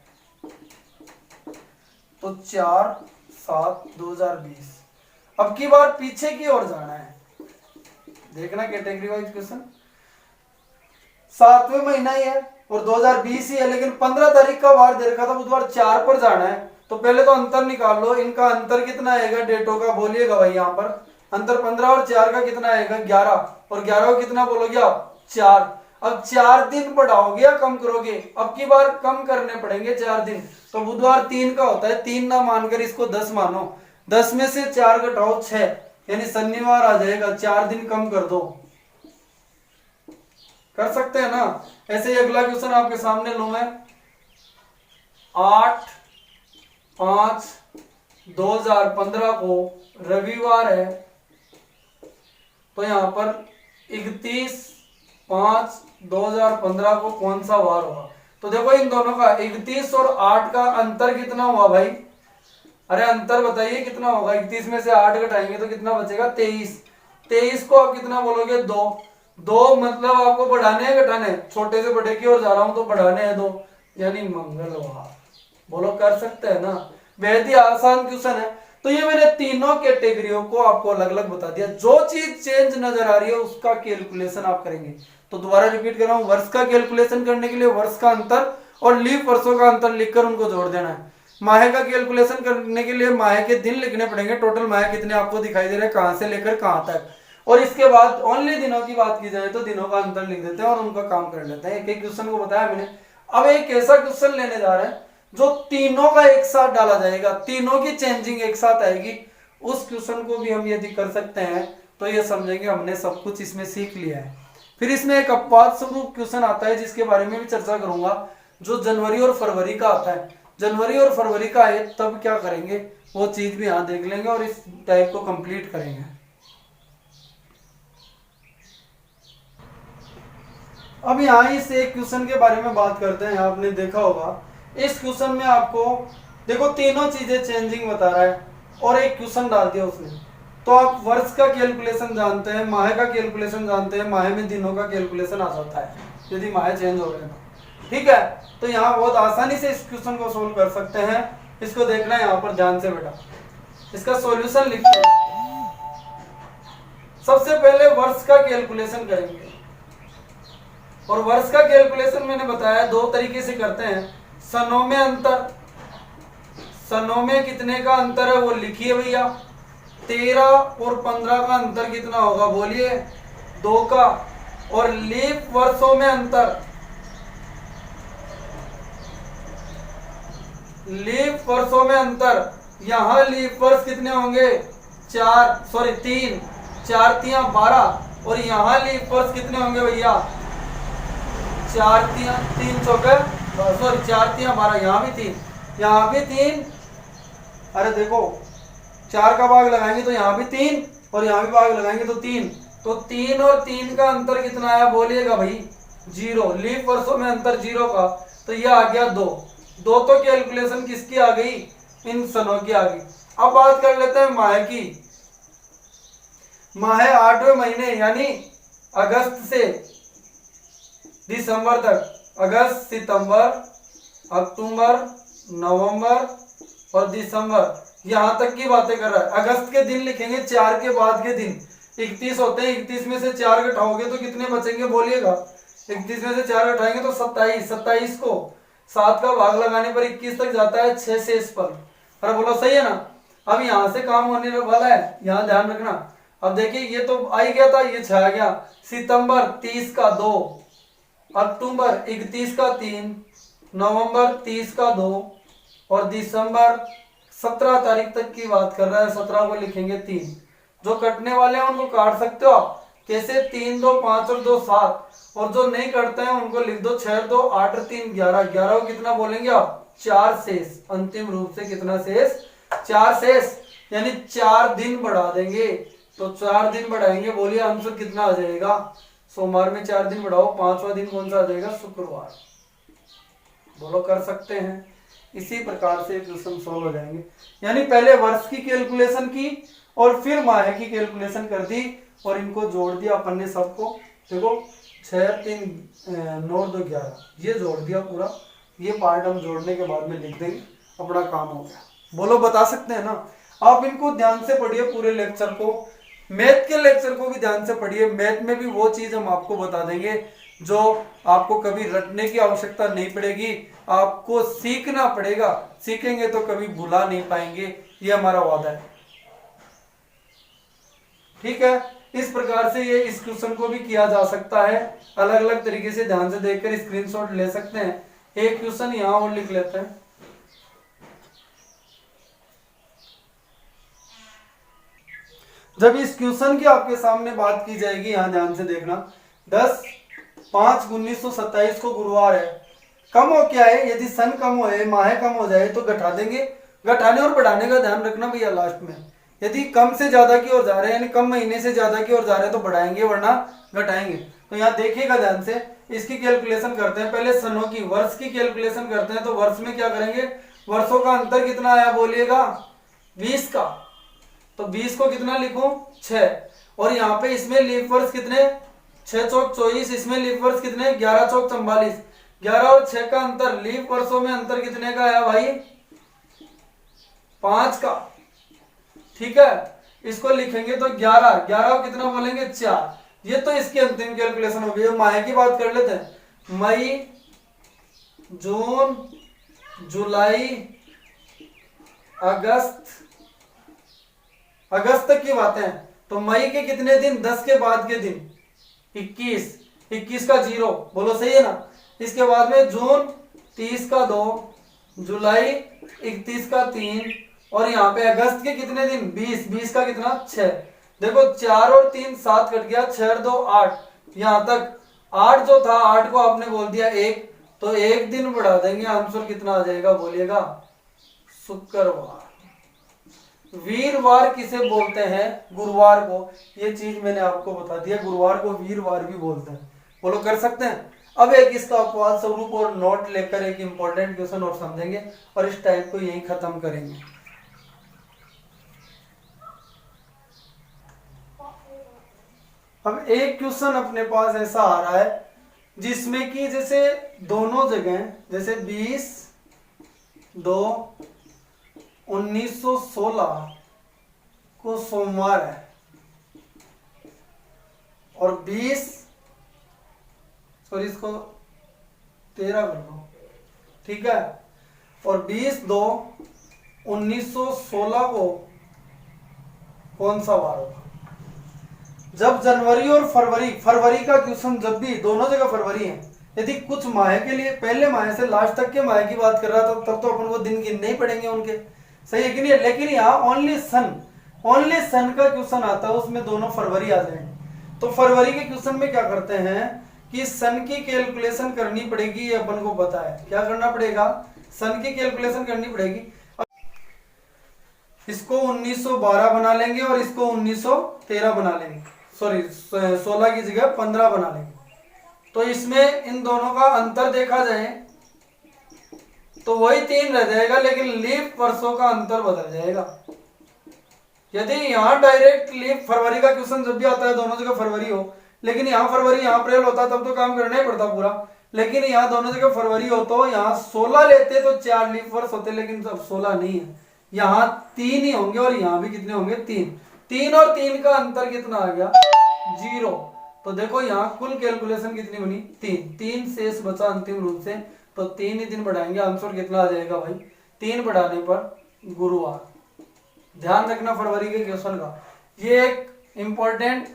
तो 4/7/2020। अब की बार पीछे की ओर जाना है, देखना कैटेगरी वाइज क्वेश्चन। 7वें महीना ही है और 2020 ही है, लेकिन 15 तारीख का वार दे रखा था बुधवार, 4 पर जाना है। तो पहले तो अंतर निकाल लो, इनका अंतर कितना आएगा डेटों का, बोलिएगा भाई। यहाँ पर अंतर 15 और 4 का कितना आएगा 11, और 11 को कितना बोलोगे आप 4। अब 4 दिन बढ़ाओगे या कम करोगे, अब की बार कम करने पड़ेंगे 4 दिन। तो बुधवार 3 का होता है, 3 ना मानकर इसको 10 मानो, 10 में से 4 घटाओ 6, यानी शनिवार आ जाएगा। 4 दिन कम कर दो, कर सकते हैं ना। ऐसे ही अगला क्वेश्चन आपके सामने लूं मैं, 8/5/2015 को रविवार है, तो यहां पर 31/5/2015 को कौन सा वार होगा। तो देखो इन दोनों का 31 और 8 का अंतर कितना हुआ भाई, अरे अंतर बताइए कितना होगा। 31 में से 8 घटाएंगे तो कितना बचेगा 23। 23 को आप कितना बोलोगे 2 मतलब आपको बढ़ाने हैं घटाने, छोटे से बड़े की ओर जा रहा हूं तो बढ़ाने हैं 2, यानी मंगलवार। बोलो कर सकते हैं ना, बेहद ही आसान क्वेश्चन है। तो ये मैंने तीनों कैटेगरियों को आपको अलग अलग बता दिया, जो चीज चेंज नजर आ रही है उसका कैलकुलेशन आप करेंगे। तो दोबारा रिपीट कर रहा हूं, वर्ष का कैलकुलेशन करने के लिए वर्ष का अंतर और लीप वर्षों का अंतर लिखकर उनको जोड़ देना है। माह का कैलकुलेशन करने के लिए माह के दिन लिखने पड़ेंगे, टोटल माह कितने आपको दिखाई दे रहे हैं, कहां से लेकर कहां तक। और इसके बाद ओनली दिनों की बात की जाए तो दिनों का अंतर लिख देते हैं और उनका काम कर लेते हैं। एक एक क्वेश्चन को बताया मैंने। अब एक ऐसा क्वेश्चन लेने जा रहे हैं जो तीनों का एक साथ डाला जाएगा, तीनों की चेंजिंग एक साथ आएगी। उस क्वेश्चन को भी हम यदि कर सकते हैं तो ये समझेंगे हमने सब कुछ इसमें सीख लिया है। फिर इसमें एक अपवाद स्वरूप क्वेश्चन आता है जिसके बारे में भी चर्चा करूंगा, जो जनवरी और फरवरी का आता है। जनवरी और फरवरी का है तब क्या करेंगे वो चीज भी यहाँ देख लेंगे और इस टाइप को कंप्लीट करेंगे। अब यहाँ इस एक क्वेश्चन के बारे में बात करते हैं। आपने देखा होगा इस क्वेश्चन में आपको देखो तीनों चीजें चेंजिंग बता रहा है और एक क्वेश्चन डाल दिया उसने। तो आप वर्ष का कैलकुलेशन जानते हैं, माह का कैलकुलेशन जानते हैं, माह में दिनों का कैलकुलेशन आ जाता है यदि माह चेंज हो गए तो, ठीक है। तो यहाँ बहुत आसानी से इस क्वेश्चन को सोल्व कर सकते हैं। इसको देखना है यहाँ पर ध्यान से बेटा, इसका सॉल्यूशन लिखते हैं। सबसे पहले वर्ष का कैलकुलेशन करेंगे और वर्ष का कैलकुलेशन मैंने बताया 2 तरीके से करते हैं। सनों में अंतर, सनों में कितने का अंतर है वो लिखिए भैया। 13 और 15 का अंतर कितना होगा बोलिए 2 का। और लीप वर्षों में अंतर, लीप वर्षों में अंतर, यहां लीप वर्ष कितने होंगे 3, 4 तिया 12 और यहां लीप वर्ष कितने होंगे भैया 4 तिया 3 चौके 4 तिया 12, यहाँ भी 3, यहाँ भी 3। अरे देखो 4 का भाग लगाएंगे तो यहाँ भी 3 और यहाँ भी भाग लगाएंगे तो 3, तो 3 और 3 का अंतर कितना आया बोलिएगा भाई 0। लीप वर्षों में अंतर 0 का, तो ये आ गया 2। तो कैलकुलेशन किसकी आ गई, इन सनों की आ गई। अब बात कर लेते हैं माह की। माह 8वें महीने यानी अगस्त से दिसंबर तक, अगस्त, सितंबर, अक्टूबर, नवंबर और दिसंबर, यहां तक की बातें कर रहा है। अगस्त के दिन लिखेंगे 4 के बाद के दिन 31 होते हैं, 31 में से 4 घटाओगे तो कितने बचेंगे बोलिएगा। 31 में से 4 घटाएंगे तो 27, 27 को 7 का भाग लगाने पर 21 तक जाता है 6 से इस पर। अरे बोलो सही है ना। अब यहां से काम होने वाला है, यहां ध्यान रखना। अब देखिए ये तो आ ही गया था, ये छा गया। सितंबर 30 का 2, अक्टूबर 31 का 3, नवंबर 30 का 2 और दिसंबर 17 तारीख तक की बात कर रहा है, 17 को लिखेंगे 3। जो कटने वाले हैं उनको काट सकते हो आप। कैसे? 3 2 5 और 2 7। और जो नहीं करते हैं उनको लिख दो 6 2 8 और 3 11। 11 को कितना बोलेंगे आप? 4 शेष। अंतिम रूप से कितना शेष? 4 शेष, यानी 4 दिन बढ़ा देंगे। तो 4 दिन बढ़ाएंगे, बोलिए आंसर कितना आ जाएगा? सोमवार में 4 दिन बढ़ाओ, 5वां दिन कौन सा आ जाएगा? शुक्रवार। बोलो कर सकते हैं। इसी प्रकार से क्वेश्चन सॉल्व हो जाएंगे। यानी पहले वर्ष की कैलकुलेशन की और फिर माह की कैलकुलेशन कर दी और इनको जोड़ दिया अपन ने सबको। देखो 6 3 9 2 11 ये जोड़ दिया पूरा। ये पार्ट हम जोड़ने के बाद में लिख देंगे, अपना काम हो गया। बोलो बता सकते हैं ना? आप इनको ध्यान से पढ़िए पूरे लेक्चर को। मैथ के लेक्चर को भी ध्यान से पढ़िए। मैथ में भी वो चीज हम आपको बता देंगे जो आपको कभी रटने की आवश्यकता नहीं पड़ेगी, आपको सीखना पड़ेगा। सीखेंगे तो कभी भुला नहीं पाएंगे, ये हमारा वादा है। ठीक है, इस प्रकार से ये इस क्वेश्चन को भी किया जा सकता है। अलग अलग तरीके से ध्यान से देखकर स्क्रीनशॉट ले सकते हैं। एक क्वेश्चन यहां और लिख लेते हैं। जब इस क्वेश्चन की आपके सामने बात की जाएगी, यहां ध्यान से देखना। 10/5/1927 को गुरुवार है। कम हो क्या है? यदि सन कम हो, माह कम हो जाए तो घटा देंगे। घटाने और बढ़ाने का ध्यान रखना भैया लास्ट में। यदि कम से ज्यादा की ओर जा रहे हैं, यानी कम महीने से ज्यादा की ओर जा रहे हैं तो बढ़ाएंगे, वरना घटाएंगे। तो यहाँ देखिएगा ध्यान से। इसकी कैलकुलेशन करते हैं पहले सनों की। वर्ष की कैलकुलेशन करते हैं तो वर्ष में क्या करेंगे? वर्षों का अंतर कितना आया बोलिएगा? 20 का। तो 20 को कितना लिखूं? 6। और यहाँ पे इसमें लीप वर्ष कितने? 6 चौक 24। इसमें लीप वर्ष कितने? 11 चौक 44। 11 और 6 का अंतर, लीप वर्षों में अंतर कितने का आया भाई? 5 का। ठीक है, इसको लिखेंगे तो 11 को कितना बोलेंगे? 4। ये तो इसकी अंतिम कैलकुलेशन हो गई। माह की बात कर लेते हैं। मई, जून, जुलाई, अगस्त तक की बातें हैं। तो मई के कितने दिन? 10 के बाद के दिन 21 का 0। बोलो सही है ना? इसके बाद में जून 30 का 2, जुलाई 31 का 3, और यहाँ पे अगस्त के कितने दिन? 20 का कितना? 6। देखो 4 और 3 7 कट गया, 6 और 2 8। यहाँ तक 8 जो था, 8 को आपने बोल दिया 1, तो 1 दिन बढ़ा देंगे। आंसर कितना आ जाएगा बोलिएगा? शुक्रवार। वीरवार किसे बोलते हैं? गुरुवार को। ये चीज मैंने आपको बता दिया, गुरुवार को वीरवार भी बोलते हैं। बोलो कर सकते हैं। अब एक इसका अपवाद स्वरूप और नोट लेकर एक इंपॉर्टेंट क्वेश्चन और समझेंगे और इस टाइप को यही खत्म करेंगे। अब एक क्वेश्चन अपने पास ऐसा आ रहा है जिसमें कि जैसे दोनों जगह, जैसे 20/2/1916 को सोमवार है और इसको 13 कर दो। ठीक है, और 20/2/1916 को कौन सा वार होगा? जब जनवरी और फरवरी का क्वेश्चन, जब भी दोनों जगह फरवरी है, यदि कुछ माह के लिए पहले माह से लास्ट तक के माह की बात कर रहा था तब तो अपन को दिन गिनने ही पड़ेंगे उनके, सही है कि नहीं? लेकिन यहाँ ओनली सन का क्वेश्चन आता है, उसमें दोनों फरवरी आ जाएंगे। तो फरवरी के क्वेश्चन में क्या करते हैं कि सन की कैलकुलेशन करनी पड़ेगी। ये अपन को पता है क्या करना पड़ेगा? सन की कैलकुलेशन करनी पड़ेगी। इसको 1912 बना लेंगे और इसको 1913 बना लेंगे। सॉरी 16 की जगह 15 बना लेंगे। तो इसमें इन दोनों का अंतर देखा जाए तो वही 3 रह जाएगा, लेकिन लीप वर्षों का अंतर बदल जाएगा। यदि यहाँ डायरेक्ट लीप फरवरी का क्वेश्चन जब भी आता है दोनों जगह फरवरी हो, लेकिन यहाँ फरवरी यहाँ अप्रैल होता तब तो काम करना ही पड़ता पूरा। लेकिन यहाँ दोनों जगह फरवरी हो तो यहाँ 16 लेते तो 4 लीप वर्ष होते, लेकिन अब 16 नहीं है, यहाँ 3 ही होंगे और यहाँ भी कितने होंगे? 3 और 3 का अंतर कितना आ गया? 0। तो देखो यहाँ कुल कैलकुलेशन कितनी बनी? 3 शेष बचा अंतिम रूप से, तो 3 ही दिन बढ़ाएंगे। आंसर कितना आ जाएगा भाई? 3 बढ़ाने पर गुरुवार। ध्यान रखना फरवरी के क्वेश्चन का, ये एक इंपॉर्टेंट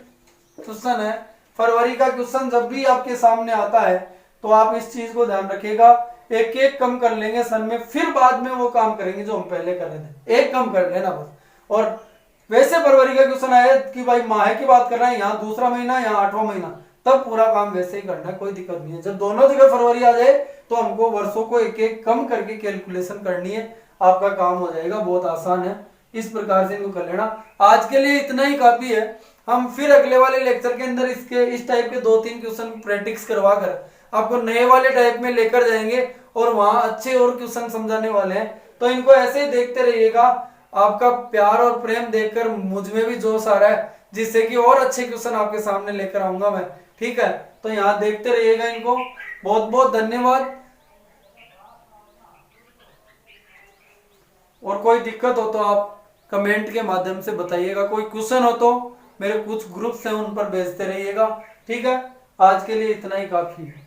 क्वेश्चन है। फरवरी का क्वेश्चन जब भी आपके सामने आता है तो आप इस चीज को ध्यान रखिएगा। एक एक कम कर लेंगे सन में, फिर बाद में वो काम करेंगे जो हम पहले कर रहे थे। एक कम कर लेना बस। और वैसे फरवरी का क्वेश्चन आए कि भाई माह की बात कर रहे हैं, यहाँ दूसरा महीना यहाँ 8वां महीना, तब पूरा काम वैसे ही करना है, कोई दिक्कत नहीं है। जब दोनों जगह फरवरी आ जाए तो हमको वर्षों को एक एक कम करके कैलकुलेशन करनी है, आपका काम हो जाएगा, बहुत आसान है। इस प्रकार से इनको कर लेना। आज के लिए इतना ही काफी है। हम फिर अगले वाले लेक्चर के अंदर इसके इस टाइप के 2-3 क्वेश्चन प्रैक्टिस करवा कर आपको नए वाले टाइप में लेकर जाएंगे और वहां अच्छे और क्वेश्चन समझाने वाले हैं। तो इनको ऐसे ही देखते रहिएगा। आपका प्यार और प्रेम देखकर मुझ में भी जोश आ रहा है, जिससे कि और अच्छे क्वेश्चन आपके सामने लेकर आऊंगा मैं। ठीक है, तो यहाँ देखते रहिएगा इनको। बहुत बहुत धन्यवाद। और कोई दिक्कत हो तो आप कमेंट के माध्यम से बताइएगा, कोई क्वेश्चन हो तो मेरे कुछ ग्रुप्स हैं उन पर भेजते रहिएगा। ठीक है, आज के लिए इतना ही काफी है।